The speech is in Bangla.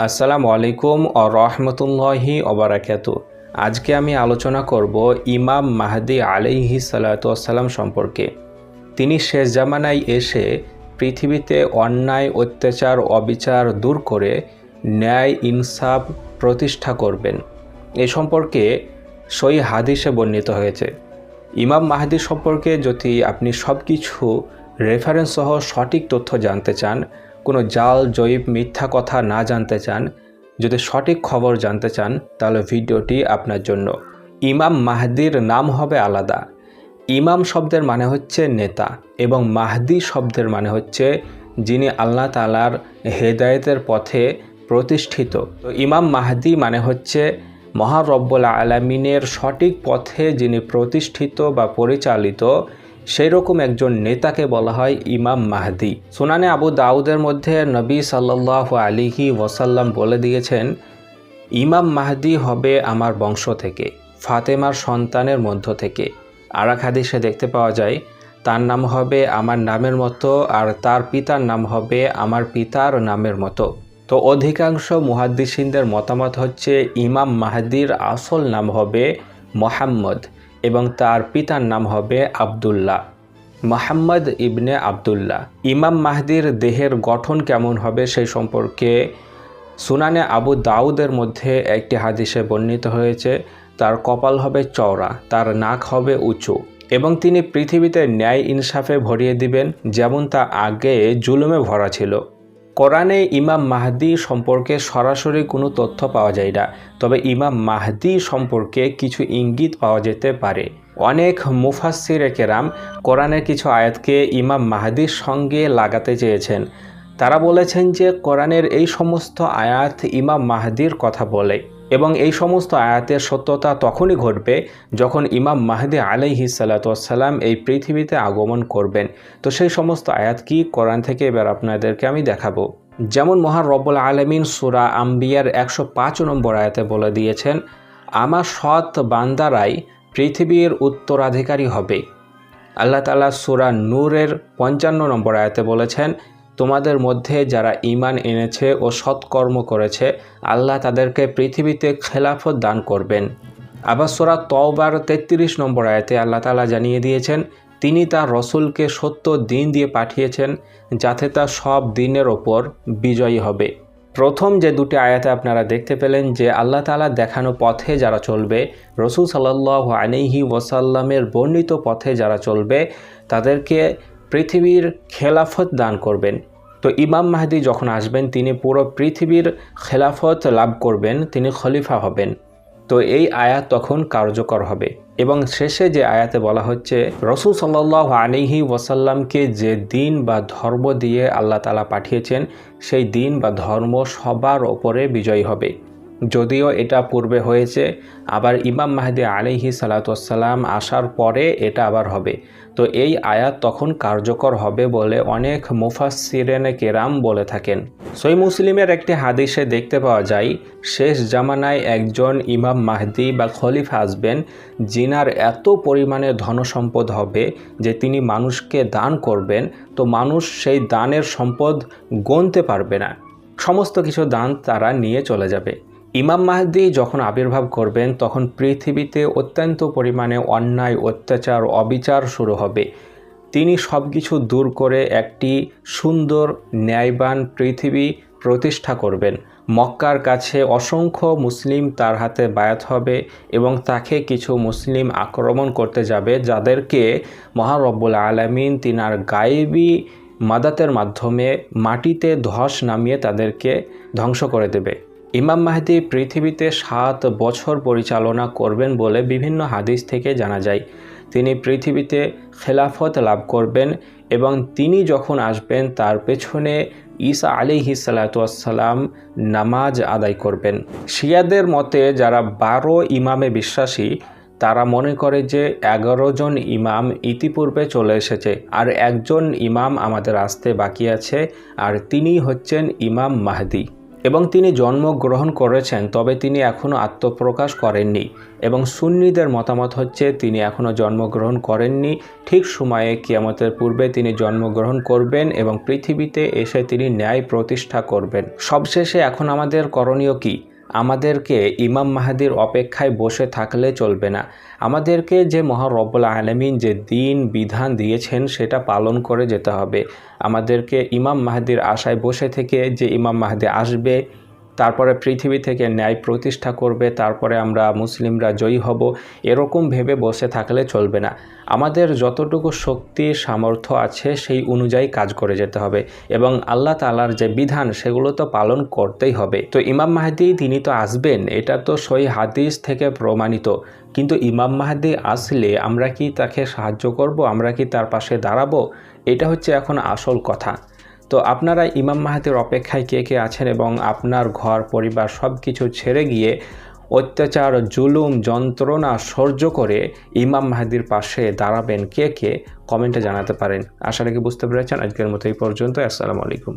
আসসালামু আলাইকুম ও রহমতুল্লাহি ওবারাকাতু। আজকে আমি আলোচনা করব ইমাম মাহদি আলাইহিস সালাতু ওয়াসসালাম সম্পর্কে। তিনি শেষ জামানায় এসে পৃথিবীতে অন্যায়, অত্যাচার, অবিচার দূর করে ন্যায় ইনসাফ প্রতিষ্ঠা করবেন। এ সম্পর্কে সহিহ হাদিসে বর্ণিত হয়েছে। ইমাম মাহদি সম্পর্কে যদি আপনি সব কিছু রেফারেন্স সহ সঠিক তথ্য জানতে চান, কোনো জাল জয়ীব মিথ্যা কথা না জানতে চান, যদি সঠিক খবর জানতে চান, তাহলে ভিডিওটি আপনার জন্য। ইমাম মাহদির নাম হবে আলাদা। ইমাম শব্দের মানে হচ্ছে নেতা এবং মাহদি শব্দের মানে হচ্ছে যিনি আল্লাহ তাআলার হেদায়েতের পথে প্রতিষ্ঠিত। তো ইমাম মাহদি মানে হচ্ছে মহান রব্বুল আলামিনের সঠিক পথে যিনি প্রতিষ্ঠিত বা পরিচালিত, সেই রকম একজন নেতাকে বলা হয় ইমাম মাহদি। সুনানে আবু দাউদের মধ্যে নবী সাল্লাল্লাহু আলাইহি ওয়াসাল্লাম বলে দিয়েছেন, ইমাম মাহদি হবে আমার বংশ থেকে, ফাতেমার সন্তানের মধ্য থেকে। আর এক হাদিসে দেখতে পাওয়া যায়, তার নাম হবে আমার নামের মতো আর তার পিতার নাম হবে আমার পিতার নামের মতো। তো অধিকাংশ মুহাদ্দিসিনদের মতামত হচ্ছে ইমাম মাহদির আসল নাম হবে মোহাম্মদ এবং তার পিতার নাম হবে আবদুল্লাহ, মোহাম্মদ ইবনে আবদুল্লাহ। ইমাম মাহদির দেহের গঠন কেমন হবে সেই সম্পর্কে সুনানে আবু দাউদের মধ্যে একটি হাদিসে বর্ণিত হয়েছে, তার কপাল হবে চওড়া, তার নাক হবে উঁচু এবং তিনি পৃথিবীতে ন্যায় ইনসাফে ভরিয়ে দিবেন, যেমন তা আগে জুলুমে ভরা ছিল। কোরআনে ইমাম মাহদি সম্পর্কে সরাসরি কোনো তথ্য পাওয়া যায় না, তবে ইমাম মাহদি সম্পর্কে কিছু ইঙ্গিত পাওয়া যেতে পারে। অনেক মুফাসসিরে কেরাম কোরআনের কিছু আয়াতকে ইমাম মাহদির সঙ্গে লাগাতে চেয়েছেন। তারা বলেছেন যে কোরআনের এই সমস্ত আয়াত ইমাম মাহদির কথা বলে এবং এই সমস্ত আয়াতের সত্যতা তখনই ঘটবে যখন ইমাম মাহদি আলাইহিস সালাতু ওয়াসসালাম এই পৃথিবীতে আগমন করবেন। তো সেই সমস্ত আয়াত কি কোরআন থেকে এবার আপনাদেরকে আমি দেখাবো। যেমন মহান রব্বুল আলামিন সূরা আম্বিয়ার 105 নম্বর আয়াতে বলে দিয়েছেন, আমার সৎ বান্দারাই পৃথিবীর উত্তরাধিকারী হবে। আল্লাহ তাআলা সূরা নূরের 55 নম্বর আয়াতে বলেছেন, তোমাদের মধ্যে যারা ঈমান এনেছে ও সৎকর্ম করেছে, আল্লাহ তাদেরকে পৃথিবীতে খেলাফত দান করবেন। আবার সূরা তওবার 33 নম্বর আয়াতে আল্লাহ তাআলা জানিয়ে দিয়েছেন, তিনি তার রসুলকে সত্য দিন দিয়ে পাঠিয়েছেন যাতে তা সব দিনের ওপর বিজয়ী হবে। প্রথম যে দুটি আয়াতে আপনারা দেখতে পেলেন যে আল্লাহ তাআলা দেখানো পথে যারা চলবে, রসুল সাল্লাল্লাহু আলাইহি ওয়াসাল্লামের বর্ণিত পথে যারা চলবে, তাদেরকে পৃথিবীর খেলাফত দান করবেন। তো ইমাম মাহদি যখন আসবেন তিনি পুরো পৃথিবীর খেলাফত লাভ করবেন, তিনি খলিফা হবেন। তো এই আয়াত তখন কার্যকর হবে এবং শেষে যে আয়াতে বলা হচ্ছে, রসুল সাল্লাল্লাহু আলাইহি ওয়াসাল্লামকে যে দিন বা ধর্ম দিয়ে আল্লাহ তাআলা পাঠিয়েছেন, সেই দিন বা ধর্ম সবার ওপরে বিজয়ী হবে। যদিও এটা পূর্বে হয়েছে, আবার ইমাম মাহদি আলাইহিস সালাতু ওয়াসসালাম আসার পরে এটা আবার হবে। তো এই আয়াত তখন কার্যকর হবে বলে অনেক মুফাসসিরিনে কেরাম বলে থাকেন। সহিহ মুসলিমের একটি হাদিসে দেখতে পাওয়া যায়, শেষ জামানায় একজন ইমাম মাহদি বা খলিফা আসবেন, যিনার এত পরিমাণে ধনসম্পদ হবে যে তিনি মানুষকে দান করবেন, তো মানুষ সেই দানের সম্পদ গুনতে পারবে না, সমস্ত কিছু দান তারা নিয়ে চলে যাবে। ইমাম মাহদি যখন আবির্ভাব করবেন তখন পৃথিবীতে অত্যন্ত পরিমাণে অন্যায়, অত্যাচার, অবিচার শুরু হবে। তিনি সব কিছু দূর করে একটি সুন্দর ন্যায়বান পৃথিবী প্রতিষ্ঠা করবেন। মক্কার কাছে অসংখ্য মুসলিম তার হাতে বায়াত হবে এবং তাকে কিছু মুসলিম আক্রমণ করতে যাবে, যাদেরকে মহান রব্বুল আলামিন তিনার গায়েবী মাদাতের মাধ্যমে মাটিতে ধস নামিয়ে তাদেরকে ধ্বংস করে দেবে। ইমাম মাহদি পৃথিবীতে 7 বছর পরিচালনা করবেন বলে বিভিন্ন হাদিস থেকে জানা যায়। তিনি পৃথিবীতে খেলাফত লাভ করবেন এবং তিনি যখন আসবেন তার পেছনে ঈসা আলাইহিস সালাতু ওয়াসসালাম নামাজ আদায় করবেন। শিয়াদের মতে যারা 12 ইমামে বিশ্বাসী, তারা মনে করে যে 11 জন ইমাম ইতিপূর্বে চলে এসেছে আর একজন ইমাম আমাদের আসতে বাকি আছে, আর তিনি হচ্ছেন ইমাম মাহদি। এবং তিনি জন্মগ্রহণ করেছেন, তবে তিনি এখনও আত্মপ্রকাশ করেননি। এবং সুন্নিদের মতামত হচ্ছে তিনি এখনও জন্মগ্রহণ করেননি, ঠিক সময়ে কিয়ামতের পূর্বে তিনি জন্মগ্রহণ করবেন এবং পৃথিবীতে এসে তিনি ন্যায় প্রতিষ্ঠা করবেন। সবশেষে এখন আমাদের করণীয় কি? আমাদেরকে ইমাম মাহদির অপেক্ষায় বসে থাকলে চলবে না। আমাদেরকে যে মহান রব্বুল আলামিন যে দিন বিধান দিয়েছেন সেটা পালন করে যেতে হবে। আমাদেরকে ইমাম মাহদির আশায় বসে থেকে যে ইমাম মাহদি আসবে, তারপরে পৃথিবী থেকে ন্যায় প্রতিষ্ঠা করবে, তারপরে আমরা মুসলিমরা জয়ী হব, এরকম ভেবে বসে থাকলে চলবে না। আমাদের যতটুকু শক্তি সামর্থ্য আছে সেই অনুযায়ী কাজ করে যেতে হবে এবং আল্লাহ তাআলার যে বিধান সেগুলো তো পালন করতেই হবে। তো ইমাম মাহদি তিনি তো আসবেন, এটা তো সহিহ হাদিস থেকে প্রমাণিত। কিন্তু ইমাম মাহদি আসলে আমরা কি তাকে সাহায্য করব? আমরা কি তার পাশে দাঁড়াবো? এটা হচ্ছে এখন আসল কথা। তো আপনারা ইমাম মাহদির অপেক্ষায় কে কে আছেন এবং আপনার ঘর পরিবার সব কিছু ছেড়ে গিয়ে অত্যাচার জুলুম যন্ত্রণা সহ্য করে ইমাম মাহদির পাশে দাঁড়াবেন কে কে, কমেন্টে জানাতে পারেন। আশা রাখি বুঝতে পেরেছেন। আজকের মতো এই পর্যন্ত। আসসালামু আলাইকুম।